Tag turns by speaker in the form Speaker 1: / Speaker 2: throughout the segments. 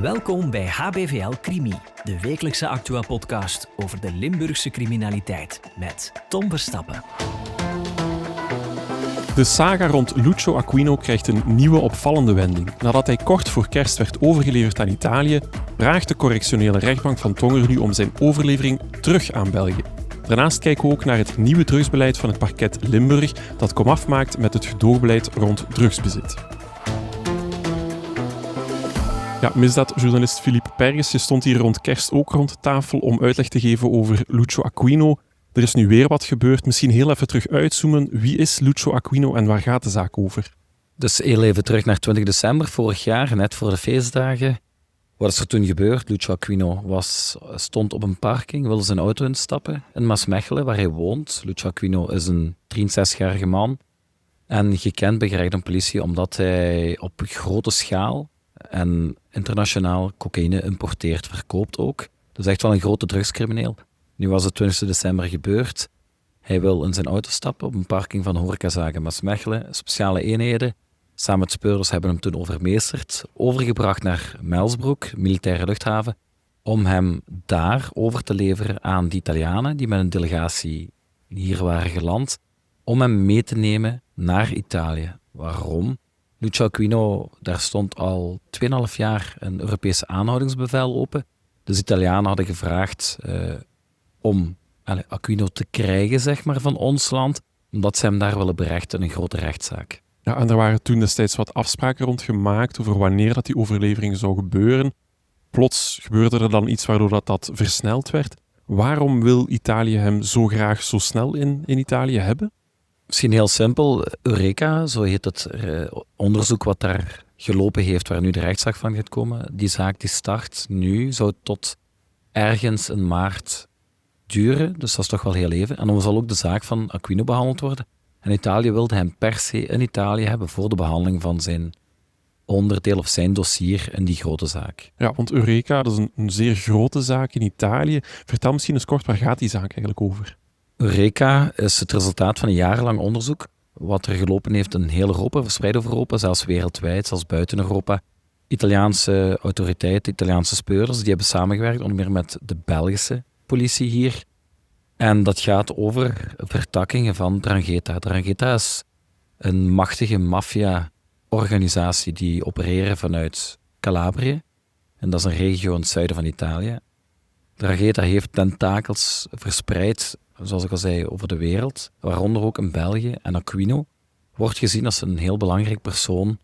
Speaker 1: Welkom bij HBVL Crimi, de wekelijkse Actua-podcast over de Limburgse criminaliteit met Tom Verstappen.
Speaker 2: De saga rond Lucio Aquino krijgt een nieuwe opvallende wending. Nadat hij kort voor kerst werd overgeleverd aan Italië, vraagt de correctionele rechtbank van Tongeren nu om zijn overlevering terug aan België. Daarnaast kijken we ook naar het nieuwe drugsbeleid van het parket Limburg dat komaf maakt met het gedoogbeleid rond drugsbezit. Ja, misdaadjournalist Philippe Perges, je stond hier rond kerst ook rond de tafel om uitleg te geven over Lucio Aquino. Er is nu weer wat gebeurd. Misschien heel even terug uitzoomen. Wie is Lucio Aquino en waar gaat de zaak over?
Speaker 3: Dus heel even terug naar 20 december vorig jaar, net voor de feestdagen. Wat is er toen gebeurd? Lucio Aquino stond op een parking, wilde zijn auto instappen in Maasmechelen, waar hij woont. Lucio Aquino is een 63-jarige man en gekend bij gerecht en politie omdat hij op grote schaal en internationaal cocaïne importeert, verkoopt ook. Dus echt wel een grote drugscrimineel. Nu was het 20 december gebeurd. Hij wil in zijn auto stappen op een parking van horecazaak Maasmechelen. Speciale eenheden, samen met speurders, hebben hem toen overmeesterd, overgebracht naar Melsbroek, militaire luchthaven, om hem daar over te leveren aan de Italianen die met een delegatie hier waren geland, om hem mee te nemen naar Italië. Waarom? Lucio Aquino, daar stond al 2,5 jaar een Europese aanhoudingsbevel open. Dus de Italianen hadden gevraagd om Aquino te krijgen, zeg maar, van ons land, omdat ze hem daar willen berechten in een grote rechtszaak.
Speaker 2: Ja, en er waren toen destijds wat afspraken rond gemaakt over wanneer dat die overlevering zou gebeuren. Plots gebeurde er dan iets waardoor dat versneld werd. Waarom wil Italië hem zo graag zo snel in Italië hebben?
Speaker 3: Misschien heel simpel. Eureka, zo heet het onderzoek wat daar gelopen heeft, waar nu de rechtszaak van gaat komen. Die zaak die start nu, zou tot ergens in maart duren, dus dat is toch wel heel even. En dan zal ook de zaak van Aquino behandeld worden. En Italië wilde hem per se in Italië hebben voor de behandeling van zijn onderdeel of zijn dossier in die grote zaak.
Speaker 2: Ja, want Eureka, dat is een zeer grote zaak in Italië. Vertel misschien eens kort, waar gaat die zaak eigenlijk over?
Speaker 3: Eureka is het resultaat van een jarenlang onderzoek, wat er gelopen heeft in heel Europa, verspreid over Europa, zelfs wereldwijd, zelfs buiten Europa. Italiaanse autoriteiten, Italiaanse speurders, die hebben samengewerkt, onder meer met de Belgische politie hier. En dat gaat over vertakkingen van 'Ndrangheta. 'Ndrangheta is een machtige maffia-organisatie die opereren vanuit Calabrië. En dat is een regio in het zuiden van Italië. 'Ndrangheta heeft tentakels verspreid, zoals ik al zei, over de wereld, waaronder ook in België. En Aquino wordt gezien als een heel belangrijk persoon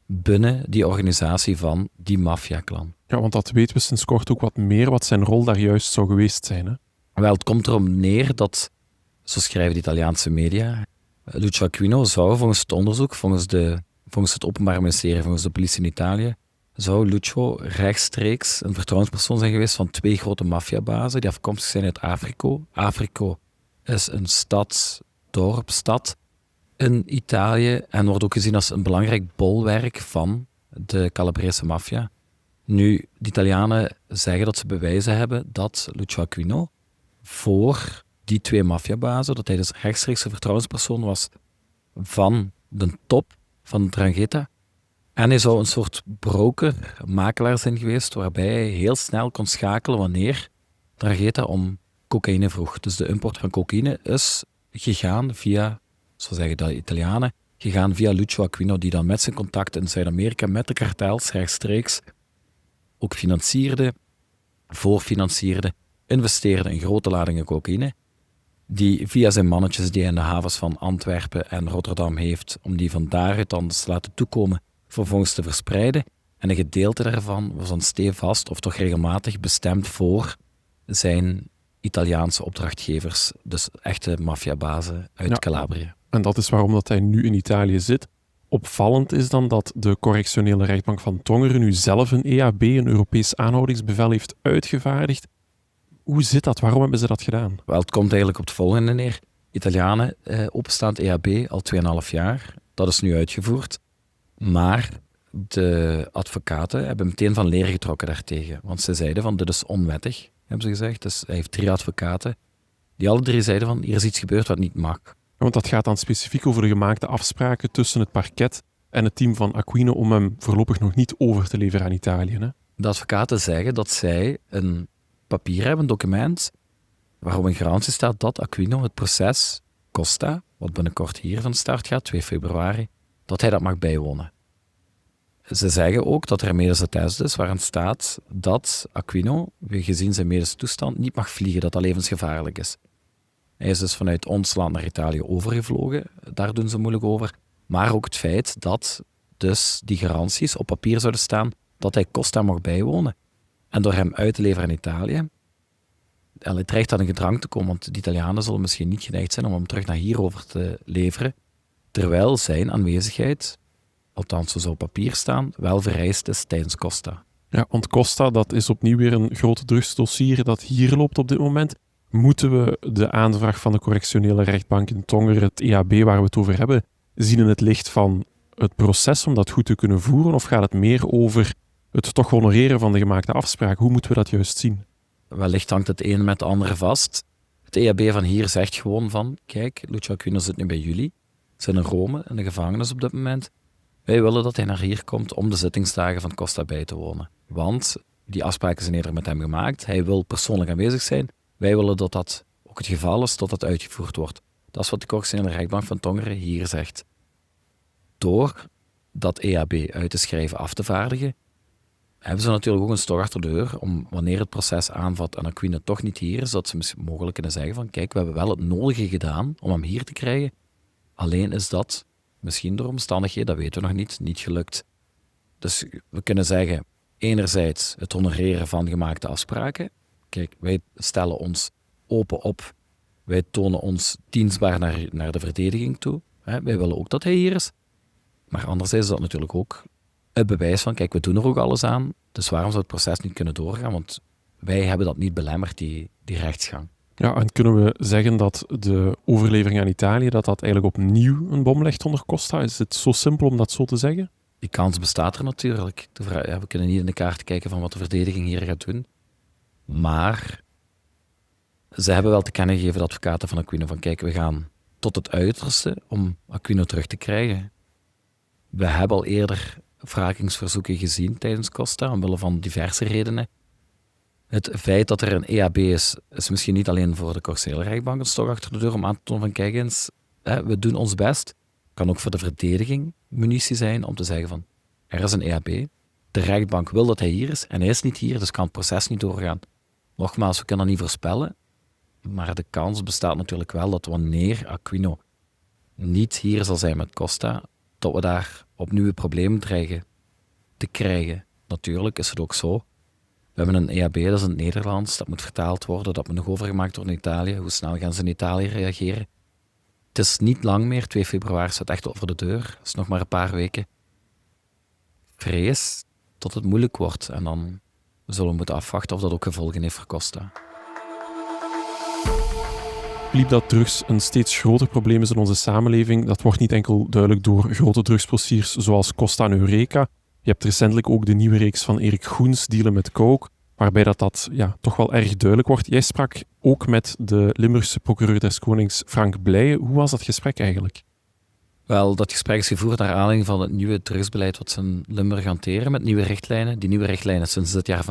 Speaker 3: binnen die organisatie van die maffia-clan.
Speaker 2: Ja, want dat weten we sinds kort ook wat meer, wat zijn rol daar juist zou geweest zijn. Hè?
Speaker 3: Wel, het komt erom neer dat, zo schrijven de Italiaanse media, Lucio Aquino zou volgens het onderzoek, volgens het Openbaar Ministerie, volgens de politie in Italië, zou Lucio rechtstreeks een vertrouwenspersoon zijn geweest van 2 grote maffiabazen die afkomstig zijn uit Africo. Africo is een stad in Italië en wordt ook gezien als een belangrijk bolwerk van de Calabrese maffia. Nu, de Italianen zeggen dat ze bewijzen hebben dat Lucio Aquino voor die 2 maffiabazen, dat hij dus rechtstreeks een vertrouwenspersoon was van de top van 'Ndrangheta. En hij zou een soort broker, makelaar zijn geweest, waarbij hij heel snel kon schakelen wanneer 'Ndrangheta om cocaïne vroeg. Dus de import van cocaïne is gegaan via, zo zeggen de Italianen, gegaan via Lucio Aquino, die dan met zijn contacten in Zuid-Amerika met de kartels rechtstreeks ook financierde, voorfinancierde, investeerde in grote ladingen cocaïne, die via zijn mannetjes die hij in de havens van Antwerpen en Rotterdam heeft, om die van daaruit dan te laten toekomen, vervolgens te verspreiden. En een gedeelte daarvan was dan stevast of toch regelmatig bestemd voor zijn Italiaanse opdrachtgevers, dus echte maffiabazen uit Calabrië.
Speaker 2: En dat is waarom dat hij nu in Italië zit. Opvallend is dan dat de correctionele rechtbank van Tongeren nu zelf een EAB, een Europees aanhoudingsbevel, heeft uitgevaardigd. Hoe zit dat? Waarom hebben ze dat gedaan?
Speaker 3: Wel, het komt eigenlijk op het volgende neer. Italianen openstaand EAB al 2,5 jaar. Dat is nu uitgevoerd. Maar de advocaten hebben meteen van leren getrokken daartegen. Want ze zeiden van, dit is onwettig, hebben ze gezegd. Dus hij heeft 3 advocaten die alle 3 zeiden van, hier is iets gebeurd wat niet mag.
Speaker 2: Want dat gaat dan specifiek over de gemaakte afspraken tussen het parket en het team van Aquino om hem voorlopig nog niet over te leveren aan Italië. Hè?
Speaker 3: De advocaten zeggen dat zij een papier hebben, een document, waarop een garantie staat dat Aquino het proces Costa, wat binnenkort hier van start gaat, 2 februari, dat hij dat mag bijwonen. Ze zeggen ook dat er een medische test is waarin staat dat Aquino, gezien zijn medische toestand, niet mag vliegen, dat dat levensgevaarlijk is. Hij is dus vanuit ons land naar Italië overgevlogen, daar doen ze moeilijk over. Maar ook het feit dat dus die garanties op papier zouden staan dat hij Costa mag bijwonen. En door hem uit te leveren in Italië, en het dreigt aan een gedrang te komen, want de Italianen zullen misschien niet geneigd zijn om hem terug naar hierover te leveren, terwijl zijn aanwezigheid, althans zo zou op papier staan, wel vereist is tijdens Costa.
Speaker 2: Ja, want Costa, dat is opnieuw weer een groot drugsdossier dat hier loopt op dit moment. Moeten we de aanvraag van de correctionele rechtbank in Tongeren, het EAB waar we het over hebben, zien in het licht van het proces om dat goed te kunnen voeren? Of gaat het meer over het toch honoreren van de gemaakte afspraak? Hoe moeten we dat juist zien?
Speaker 3: Wellicht hangt het een met het andere vast. Het EAB van hier zegt gewoon van, kijk, Lucio Aquino zit nu bij jullie, zit in Rome, in de gevangenis op dit moment. Wij willen dat hij naar hier komt om de zittingsdagen van Costa bij te wonen. Want die afspraken zijn eerder met hem gemaakt. Hij wil persoonlijk aanwezig zijn. Wij willen dat dat ook het geval is, dat dat uitgevoerd wordt. Dat is wat de correctionele rechtbank van Tongeren hier zegt. Door dat EAB uit te schrijven, af te vaardigen, hebben ze natuurlijk ook een stok achter de deur om, wanneer het proces aanvat en Aquino toch niet hier is, dat ze mogelijk kunnen zeggen van, kijk, we hebben wel het nodige gedaan om hem hier te krijgen. Alleen is dat, misschien door omstandigheden, dat weten we nog niet gelukt. Dus we kunnen zeggen, enerzijds het honoreren van gemaakte afspraken. Kijk, wij stellen ons open op. Wij tonen ons dienstbaar naar de verdediging toe. Wij willen ook dat hij hier is. Maar anderzijds is dat natuurlijk ook het bewijs van, kijk, we doen er ook alles aan. Dus waarom zou het proces niet kunnen doorgaan? Want wij hebben dat niet belemmerd, die rechtsgang.
Speaker 2: Ja, en kunnen we zeggen dat de overlevering aan Italië, dat eigenlijk opnieuw een bom legt onder Costa? Is het zo simpel om dat zo te zeggen?
Speaker 3: Die kans bestaat er natuurlijk. We kunnen niet in de kaart kijken van wat de verdediging hier gaat doen. Maar ze hebben wel te kennen gegeven, de advocaten van Aquino, van kijk, we gaan tot het uiterste om Aquino terug te krijgen. We hebben al eerder wrakingsverzoeken gezien tijdens Costa, omwille van diverse redenen. Het feit dat er een EAB is misschien niet alleen voor de correctionele rechtbank een stok achter de deur om aan te tonen van kijk eens, we doen ons best. Kan ook voor de verdediging munitie zijn om te zeggen van er is een EAB, de rechtbank wil dat hij hier is en hij is niet hier, dus kan het proces niet doorgaan. Nogmaals, we kunnen dat niet voorspellen, maar de kans bestaat natuurlijk wel dat wanneer Aquino niet hier zal zijn met Costa, dat we daar opnieuw een probleem dreigen te krijgen. Natuurlijk is het ook zo. We hebben een EAB, dat is in het Nederlands, dat moet vertaald worden, dat moet nog overgemaakt worden in Italië. Hoe snel gaan ze in Italië reageren? Het is niet lang meer, 2 februari staat echt over de deur. Het is nog maar een paar weken. Vrees dat het moeilijk wordt en dan zullen we moeten afwachten of dat ook gevolgen heeft voor Costa.
Speaker 2: Liep dat drugs een steeds groter probleem is in onze samenleving. Dat wordt niet enkel duidelijk door grote drugsdossiers zoals Costa en Eureka. Je hebt recentelijk ook de nieuwe reeks van Erik Goens, Dealen met Coke, waarbij dat toch wel erg duidelijk wordt. Jij sprak ook met de Limburgse procureur des Konings Frank Blijen. Hoe was dat gesprek eigenlijk?
Speaker 3: Wel, dat gesprek is gevoerd naar aanleiding van het nieuwe drugsbeleid wat ze in Limburg hanteren met nieuwe richtlijnen. Die nieuwe richtlijnen sinds dit jaar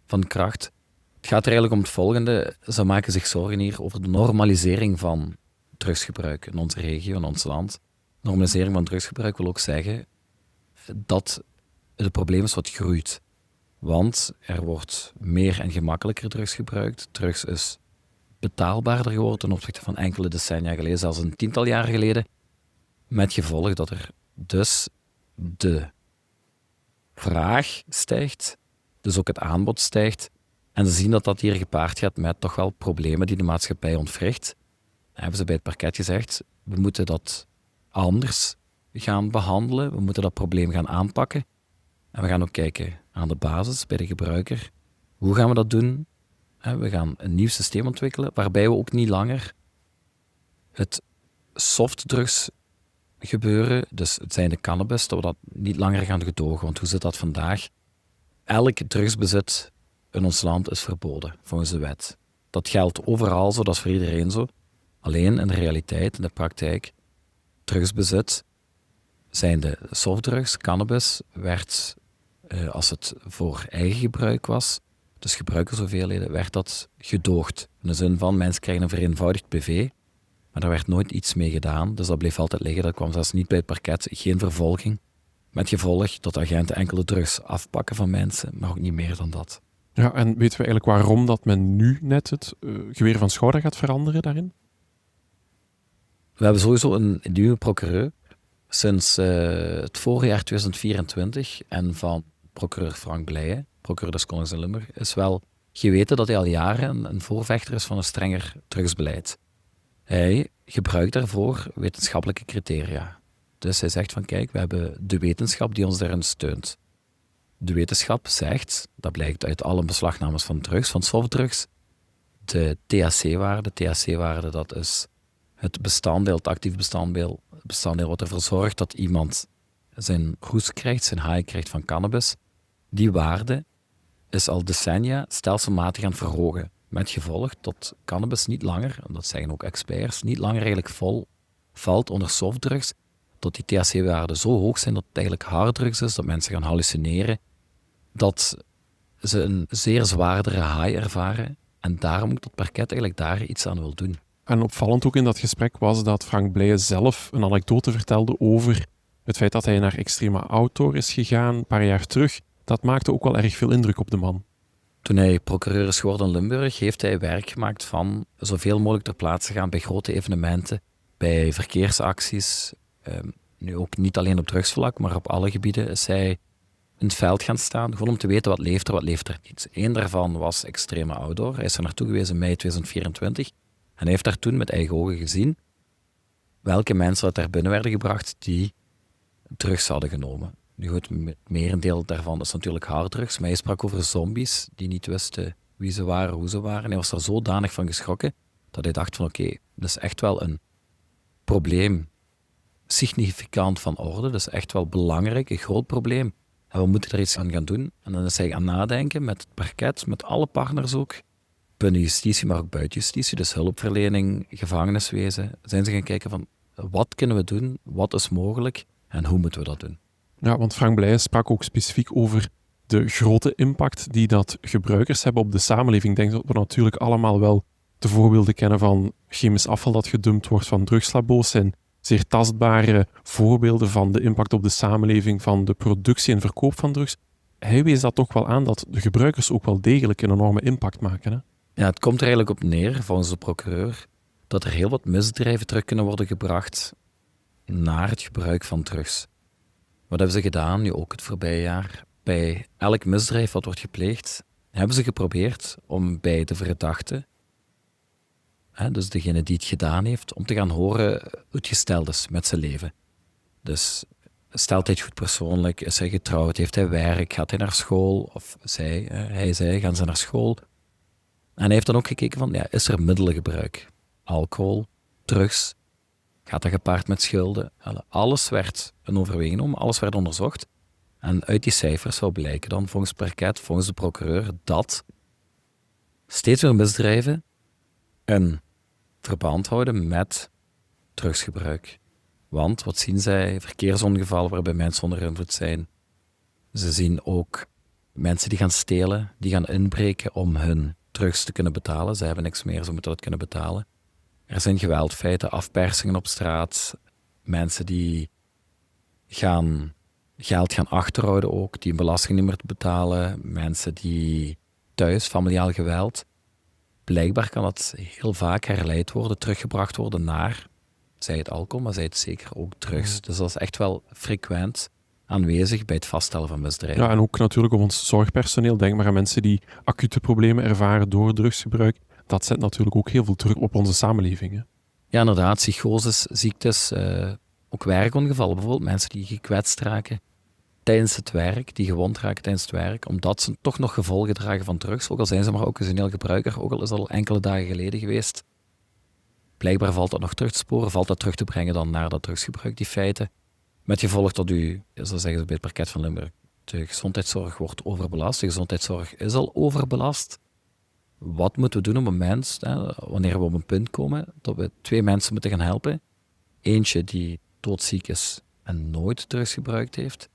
Speaker 3: van kracht. Het gaat er eigenlijk om het volgende. Ze maken zich zorgen hier over de normalisering van drugsgebruik in onze regio, in ons land. Normalisering van drugsgebruik wil ook zeggen dat het probleem is wat groeit. Want er wordt meer en gemakkelijker drugs gebruikt. Drugs is betaalbaarder geworden ten opzichte van enkele decennia geleden, zelfs een 10-tal jaren geleden. Met gevolg dat er dus de vraag stijgt, dus ook het aanbod stijgt. En ze zien dat dat hier gepaard gaat met toch wel problemen die de maatschappij ontwricht. Dan hebben ze bij het parket gezegd, we moeten dat anders gaan behandelen, we moeten dat probleem gaan aanpakken. En we gaan ook kijken aan de basis, bij de gebruiker. Hoe gaan we dat doen? We gaan een nieuw systeem ontwikkelen, waarbij we ook niet langer het softdrugs gebeuren, dus het zijn de cannabis, dat we dat niet langer gaan gedogen. Want hoe zit dat vandaag? Elk drugsbezit in ons land is verboden, volgens de wet. Dat geldt overal zo, dat is voor iedereen zo. Alleen in de realiteit, in de praktijk, drugsbezit, zijn de softdrugs, cannabis, werd Als het voor eigen gebruik was, dus gebruikershoeveelheden, werd dat gedoogd. In de zin van, mensen krijgen een vereenvoudigd PV, maar daar werd nooit iets mee gedaan. Dus dat bleef altijd liggen. Dat kwam zelfs niet bij het parket. Geen vervolging. Met gevolg dat agenten enkele drugs afpakken van mensen, maar ook niet meer dan dat.
Speaker 2: Ja, en weten we eigenlijk waarom dat men nu net het geweer van Schouder gaat veranderen daarin?
Speaker 3: We hebben sowieso een nieuwe procureur sinds het voorjaar 2024 en van procureur Frank Blijen, procureur des Konings in Limburg, is wel geweten dat hij al jaren een voorvechter is van een strenger drugsbeleid. Hij gebruikt daarvoor wetenschappelijke criteria. Dus hij zegt van kijk, we hebben de wetenschap die ons daarin steunt. De wetenschap zegt, dat blijkt uit alle beslagnames van drugs, van softdrugs, de THC-waarde, dat is het bestanddeel, het actief bestanddeel wat ervoor zorgt dat iemand zijn roes krijgt, zijn high krijgt van cannabis. Die waarde is al decennia stelselmatig aan het verhogen. Met gevolg dat cannabis niet langer, en dat zeggen ook experts, niet langer eigenlijk valt onder softdrugs, dat die THC-waarden zo hoog zijn dat het eigenlijk harddrugs is, dat mensen gaan hallucineren, dat ze een zeer zwaardere high ervaren. En daarom moet het parket eigenlijk daar iets aan wil doen.
Speaker 2: En opvallend ook in dat gesprek was dat Frank Blijen zelf een anekdote vertelde over het feit dat hij naar Extrema Outdoor is gegaan een paar jaar terug. Dat maakte ook wel erg veel indruk op de man.
Speaker 3: Toen hij procureur is geworden in Limburg, heeft hij werk gemaakt van zoveel mogelijk ter plaatse gaan bij grote evenementen, bij verkeersacties. Nu ook niet alleen op drugsvlak, maar op alle gebieden is hij in het veld gaan staan, gewoon om te weten wat leeft er niet. Eén daarvan was Extrema Outdoor. Hij is er naartoe geweest in mei 2024 en hij heeft daar toen met eigen ogen gezien welke mensen dat daar binnen werden gebracht die drugs hadden genomen. Nu goed, het merendeel daarvan is natuurlijk harddrugs, maar hij sprak over zombies die niet wisten wie ze waren, hoe ze waren. Hij was er zodanig van geschrokken dat hij dacht van oké, dat is echt wel een probleem, significant van orde, dat is echt wel belangrijk, een groot probleem. En we moeten er iets aan gaan doen. En dan is hij gaan nadenken met het parket, met alle partners ook, binnen justitie, maar ook buiten justitie, dus hulpverlening, gevangeniswezen, zijn ze gaan kijken van wat kunnen we doen, wat is mogelijk en hoe moeten we dat doen.
Speaker 2: Ja, want Frank Blijen sprak ook specifiek over de grote impact die dat gebruikers hebben op de samenleving. Ik denk dat we natuurlijk allemaal wel de voorbeelden kennen van chemisch afval dat gedumpt wordt van drugslabo's en zeer tastbare voorbeelden van de impact op de samenleving van de productie en verkoop van drugs. Hij wees dat toch wel aan dat de gebruikers ook wel degelijk een enorme impact maken. Hè?
Speaker 3: Ja, het komt er eigenlijk op neer, volgens de procureur, dat er heel wat misdrijven terug kunnen worden gebracht naar het gebruik van drugs. Wat hebben ze gedaan, nu ook het voorbije jaar? Bij elk misdrijf wat wordt gepleegd, hebben ze geprobeerd om bij de verdachte, dus degene die het gedaan heeft, om te gaan horen hoe het gesteld is met zijn leven. Dus stelt hij het goed persoonlijk? Is hij getrouwd? Heeft hij werk? Gaat hij naar school? Of zij, gaan ze naar school? En hij heeft dan ook gekeken van, is er middelengebruik? Alcohol, drugs, gaat dat gepaard met schulden? Alles werd in overweging genomen, alles werd onderzocht. En uit die cijfers zou blijken dan volgens het parket, volgens de procureur, dat steeds meer misdrijven een verband houden met drugsgebruik. Want wat zien zij? Verkeersongevallen waarbij mensen onder invloed zijn. Ze zien ook mensen die gaan stelen, die gaan inbreken om hun drugs te kunnen betalen. Ze hebben niks meer, ze moeten dat kunnen betalen. Er zijn geweldfeiten, afpersingen op straat, mensen die geld gaan achterhouden ook, die een belasting niet meer te betalen, mensen die thuis, familiaal geweld. Blijkbaar kan dat heel vaak herleid worden, teruggebracht worden naar, zij het alcohol, maar zij het zeker ook drugs. Dus dat is echt wel frequent aanwezig bij het vaststellen van misdrijven.
Speaker 2: Ja, en ook natuurlijk op ons zorgpersoneel. Denk maar aan mensen die acute problemen ervaren door drugsgebruik. Dat zet natuurlijk ook heel veel druk op onze samenleving. Hè?
Speaker 3: Ja, inderdaad. Psychoses, ziektes, ook werkongevallen. Bijvoorbeeld mensen die gekwetst raken tijdens het werk, die gewond raken tijdens het werk, omdat ze toch nog gevolgen dragen van drugs, ook al zijn ze maar occasioneel gebruiker, ook al is dat al enkele dagen geleden geweest. Blijkbaar valt dat nog terug te sporen, valt dat terug te brengen dan naar dat drugsgebruik, die feiten. Met gevolg dat zo zeggen ze bij het parket van Limburg, de gezondheidszorg wordt overbelast. De gezondheidszorg is al overbelast. Wat moeten we doen op een moment, wanneer we op een punt komen, dat we 2 mensen moeten gaan helpen. Eentje die doodziek is en nooit drugs gebruikt heeft.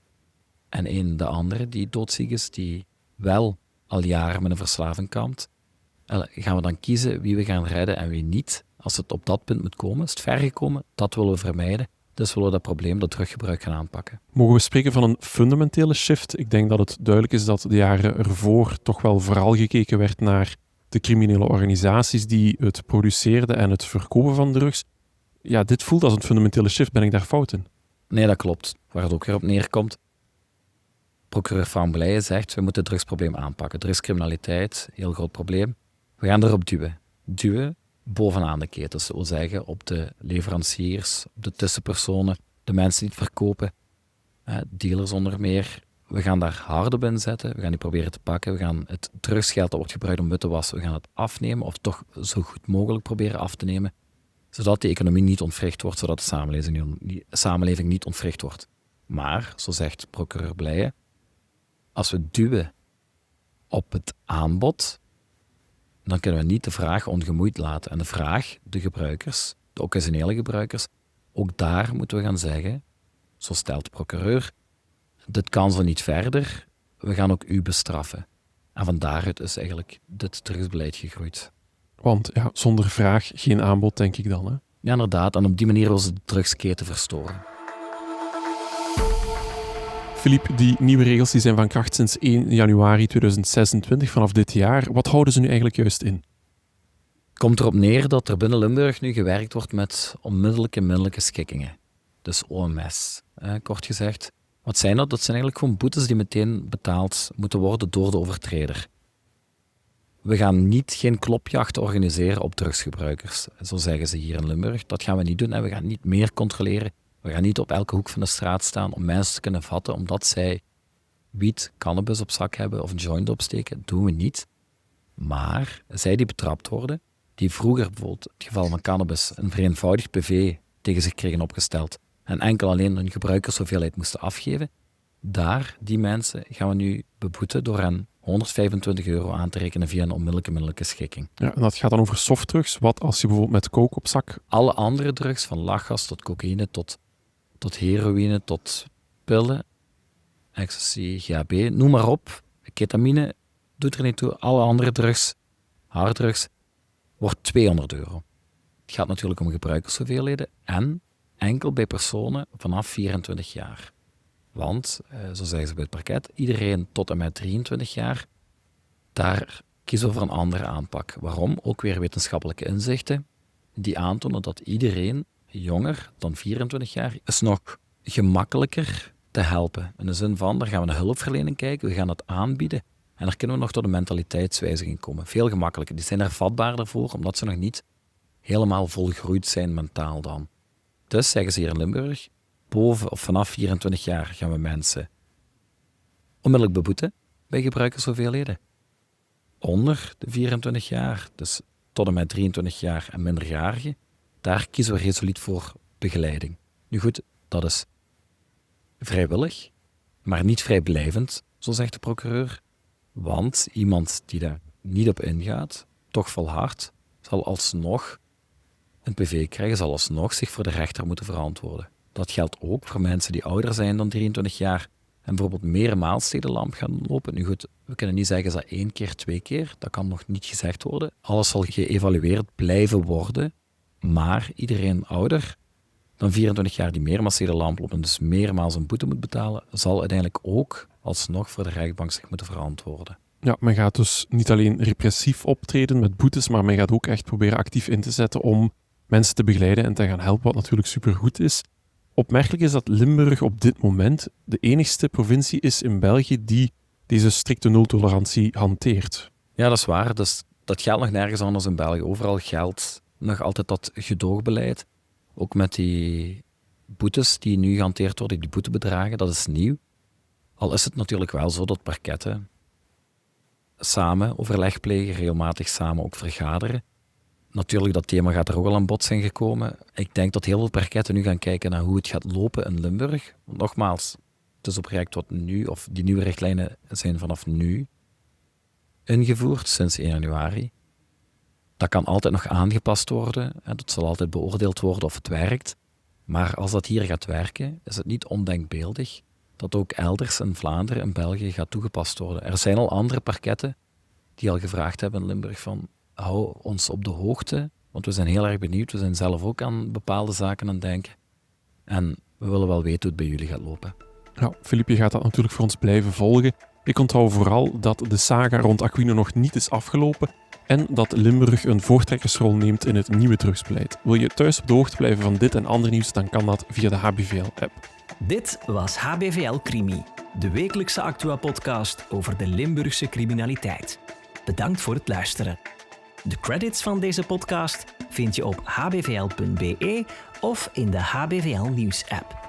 Speaker 3: en één de andere die doodziek is, die wel al jaren met een verslaving kampt. Gaan we dan kiezen wie we gaan redden en wie niet? Als het op dat punt moet komen, is het ver gekomen, dat willen we vermijden. Dus willen we dat probleem, dat druggebruik, gaan aanpakken.
Speaker 2: Mogen we spreken van een fundamentele shift? Ik denk dat het duidelijk is dat de jaren ervoor toch wel vooral gekeken werd naar de criminele organisaties die het produceerden en het verkopen van drugs. Ja, dit voelt als een fundamentele shift. Ben ik daar fout in?
Speaker 3: Nee, dat klopt. Waar het ook weer op neerkomt. Procureur Van Blijen zegt, we moeten het drugsprobleem aanpakken. Drugscriminaliteit, heel groot probleem. We gaan erop duwen. Duwen bovenaan de ketens. Dat wil zeggen op de leveranciers, op de tussenpersonen, de mensen die het verkopen, dealers onder meer. We gaan daar hard op inzetten. We gaan die proberen te pakken. We gaan het drugsgeld dat wordt gebruikt om wit te wassen, we gaan het afnemen, of toch zo goed mogelijk proberen af te nemen, zodat de economie niet ontwricht wordt, zodat de samenleving niet ontwricht wordt. Maar, zo zegt procureur Blijen, als we duwen op het aanbod, dan kunnen we niet de vraag ongemoeid laten. En de vraag, de gebruikers, de occasionele gebruikers, ook daar moeten we gaan zeggen, zo stelt de procureur, dit kan zo niet verder, we gaan ook u bestraffen. En van daaruit is eigenlijk dit drugsbeleid gegroeid.
Speaker 2: Want ja, zonder vraag geen aanbod, denk ik dan. Hè?
Speaker 3: Ja, inderdaad. En op die manier wil ze de drugsketen verstoren.
Speaker 2: Philippe, die nieuwe regels die zijn van kracht sinds 1 januari 2026, vanaf dit jaar. Wat houden ze nu eigenlijk juist in?
Speaker 3: Het komt erop neer dat er binnen Limburg nu gewerkt wordt met onmiddellijke middelijke schikkingen. Dus OMS, kort gezegd. Wat zijn dat? Dat zijn eigenlijk gewoon boetes die meteen betaald moeten worden door de overtreder. We gaan geen klopjacht organiseren op drugsgebruikers, zo zeggen ze hier in Limburg. Dat gaan we niet doen en we gaan niet meer controleren. We gaan niet op elke hoek van de straat staan om mensen te kunnen vatten omdat zij wiet, cannabis op zak hebben of een joint opsteken. Dat doen we niet. Maar zij die betrapt worden, die vroeger bijvoorbeeld, in het geval van cannabis, een vereenvoudigd PV tegen zich kregen opgesteld en enkel alleen hun gebruikershoeveelheid moesten afgeven, die mensen gaan we nu beboeten door hen €125 aan te rekenen via een onmiddellijke middelijke schikking.
Speaker 2: Ja, en dat gaat dan over softdrugs. Wat als je bijvoorbeeld met coke op zak...
Speaker 3: Alle andere drugs, van lachgas tot cocaïne, tot heroïne, tot pillen, ecstasy, GHB, noem maar op. Ketamine doet er niet toe. Alle andere drugs, harddrugs, wordt €200. Het gaat natuurlijk om gebruikershoeveelheden en enkel bij personen vanaf 24 jaar. Want, zo zeggen ze bij het parket, iedereen tot en met 23 jaar, daar kiezen we voor een andere aanpak. Waarom? Ook weer wetenschappelijke inzichten die aantonen dat iedereen jonger dan 24 jaar is nog gemakkelijker te helpen. In de zin van, daar gaan we naar hulpverlening kijken, we gaan het aanbieden en daar kunnen we nog tot een mentaliteitswijziging komen. Veel gemakkelijker. Die zijn er vatbaarder voor, omdat ze nog niet helemaal volgroeid zijn mentaal dan. Dus, zeggen ze hier in Limburg, boven of vanaf 24 jaar gaan we mensen onmiddellijk beboeten bij gebruikershoeveelheden. Onder de 24 jaar, dus tot en met 23 jaar en minderjarigen, daar kiezen we resoluut voor begeleiding. Nu goed, dat is vrijwillig, maar niet vrijblijvend, zo zegt de procureur. Want iemand die daar niet op ingaat, toch volhardt, zal alsnog een PV krijgen, zal alsnog zich voor de rechter moeten verantwoorden. Dat geldt ook voor mensen die ouder zijn dan 23 jaar en bijvoorbeeld meermaals tegen de lamp gaan lopen. Nu goed, we kunnen niet zeggen dat 1 keer, 2 keer, dat kan nog niet gezegd worden. Alles zal geëvalueerd blijven worden, maar iedereen ouder dan 24 jaar die meermaals tegen de lamp loopt en dus meermaals een boete moet betalen, zal uiteindelijk ook alsnog voor de rechtbank zich moeten verantwoorden.
Speaker 2: Ja, men gaat dus niet alleen repressief optreden met boetes, maar men gaat ook echt proberen actief in te zetten om mensen te begeleiden en te gaan helpen, wat natuurlijk supergoed is. Opmerkelijk is dat Limburg op dit moment de enigste provincie is in België die deze strikte nultolerantie hanteert.
Speaker 3: Ja, dat is waar. Dus dat geldt nog nergens anders in België. Overal geldt nog altijd dat gedoogbeleid. Ook met die boetes die nu gehanteerd worden, die boetebedragen, dat is nieuw. Al is het natuurlijk wel zo dat parketten samen overleg plegen, regelmatig samen ook vergaderen. Natuurlijk, dat thema gaat er ook al aan bod zijn gekomen. Ik denk dat heel veel parketten nu gaan kijken naar hoe het gaat lopen in Limburg. Want nogmaals, het is oprecht wat nu, of die nieuwe richtlijnen zijn vanaf nu ingevoerd, sinds 1 januari. Dat kan altijd nog aangepast worden. Dat zal altijd beoordeeld worden of het werkt. Maar als dat hier gaat werken, is het niet ondenkbeeldig dat ook elders in Vlaanderen en België gaat toegepast worden. Er zijn al andere parketten die al gevraagd hebben in Limburg van hou ons op de hoogte, want we zijn heel erg benieuwd. We zijn zelf ook aan bepaalde zaken aan het denken. En we willen wel weten hoe het bij jullie gaat lopen.
Speaker 2: Ja, Filip, je gaat dat natuurlijk voor ons blijven volgen. Ik onthoud vooral dat de saga rond Aquino nog niet is afgelopen en dat Limburg een voortrekkersrol neemt in het nieuwe drugsbeleid. Wil je thuis op de hoogte blijven van dit en ander nieuws, dan kan dat via de HBVL-app.
Speaker 1: Dit was HBVL Crimi, de wekelijkse Actua-podcast over de Limburgse criminaliteit. Bedankt voor het luisteren. De credits van deze podcast vind je op hbvl.be of in de HBVL Nieuws-app.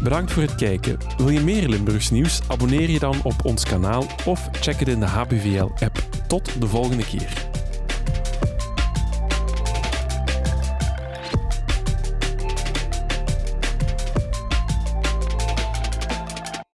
Speaker 2: Bedankt voor het kijken. Wil je meer Limburgs nieuws? Abonneer je dan op ons kanaal of check het in de HBVL-app. Tot de volgende keer.